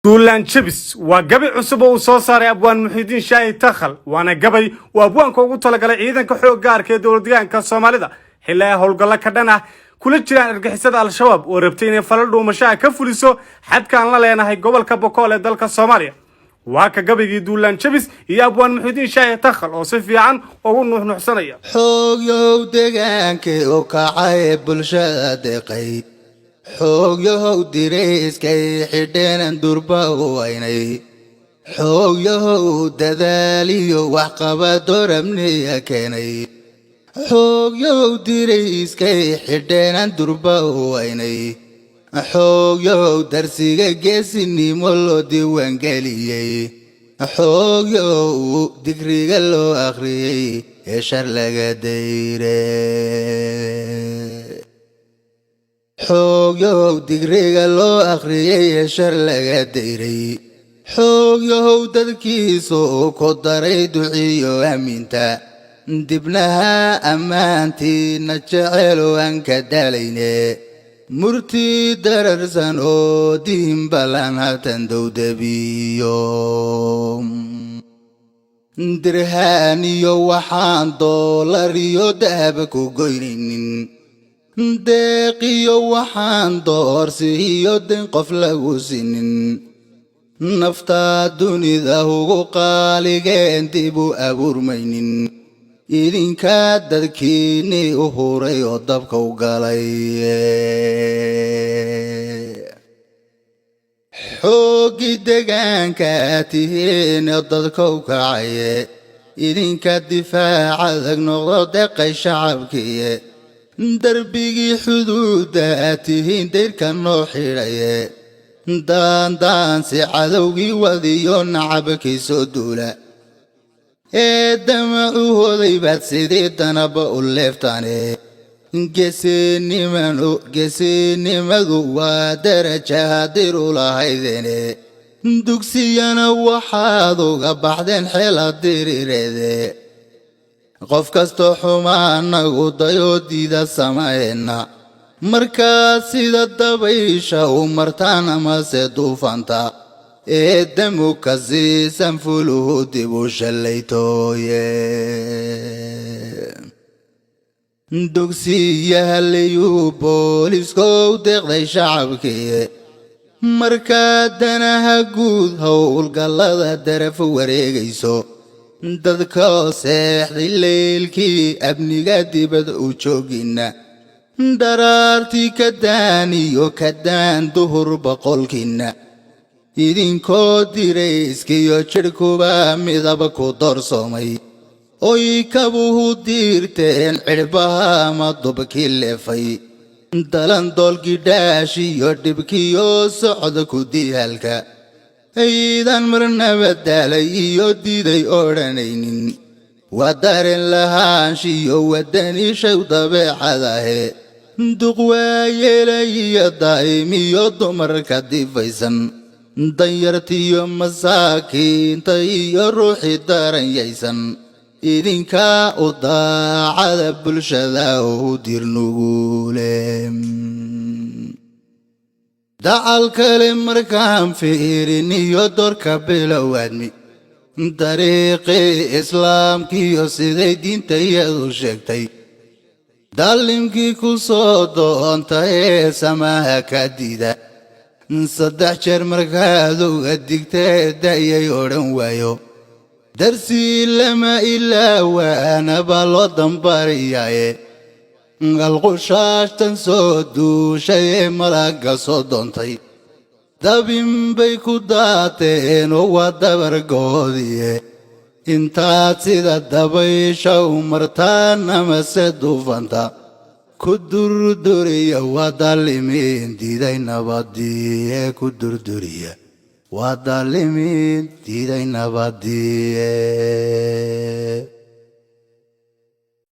دولان شبس وقبي عصبه وصوصار أبوان محيدين شاي تخل وأنا قبي وأبوان كوغو طلق لعيدا كحوق قار كدول ديان كالصومالي دا حلا هولقلا كدانا كل جيران ارقحيساد على الشباب وربتين فلردو مشاع كفوليسو حد كان لا ليناهي قبل كبوكولة دالك الصوماليا واكا قبي دولان شبس يا أبوان محيدين شاي تخل وصفي عن وغنوح نحسنية حوق يو ديغانكي وكعايب بالشادقي حوق يو ديريسكي حدين دربا ويني حوق يو دذالي وحقبا درمني كيني حوق يو ديريسكي حدين دربا ويني حوق يو درسيغا جيسيني مولو ديوان قاليي حوق يو ديكريغا لو اخريي يشار لغا ديري حوق يو ديكريغا لو اخريي يشار لغا ديري حوق يو دادكيسو كوداري دوعيو امينتا دبناها امانتي نجعلو انك داليني مرتي دررسان او دين بلان هاتن دو دبيوم درهانيو وحان دولاريو دهبكو قوينين داقيو وحان دورسيو دين قفلقو سنين نفتا دوني ذاهو قاليغين ديبو أبورمينين idinka dadkiinii u huray oo dabka u galay xoogi deegaanka tihiin dadka u kacay idinka difaac adag noqdo deeqay shacabkii darbigii xuduuda tihiin deyrka noo xidhay daan si cadowgii wadiyo nacabkiisoo duula دمع هذي بتسدي تنبأ اللفتاني جسني مجوا درجة هديرو لهيدني دوكسيانا وحادو بعدين حلا ديري ريدي قف كستو حمانا قضيو ديدا سماينا مركاسي دا دبيشا ومرتانا ما سيدو فانتا دمو كزي سنفلو ديبو شليتو دوكسي يهليو بوليسكو دقدي شعبكي مركادنا هقود هول قلدا درف وريقيسو دادكو سيحدي الليلكي ابني قادي بدأو جوغينا درارتي كداني وكدان دهر بقولكينا idinkoo dirayskiyo jirhkuba midaba ku doorsoomay oy kabuhu diirteen cirbaha ama dubkii leefay dalan doolgidhaashiyo dhibkiyo socda ku diihaalka aydan marnaba daalay iyo diiday odhanaynin waa dareen lahaanshiyo wadaniishaw dabeecadahe duq waayeelay iyo daa'imiyo dumarka difaysan danyartiyo masaakiinta iyo ruuxii daran yaysan idinkaa u daacada bulshada u dirnugule dacal kale markaan fiirin iyo doorka bilowaadmi dariiqii islaamkiiyo siday diinta iyadu sheegtay daalimkii ku soo doonta ee samaha ka diida saddex jeer markaaduga digtee da'yay odhan waayo darsii lama ilaawaanaba loo dambariyaaye qalqushaashtan soo duushay ee malagga soo doontay dabin bay ku daateen oo waa dabargoodiye intaad sida dabaysha u martaan amase duufanta kudurduriya wadalimin diiday nabadiye kudurduriya wadalimin diiday nabadiye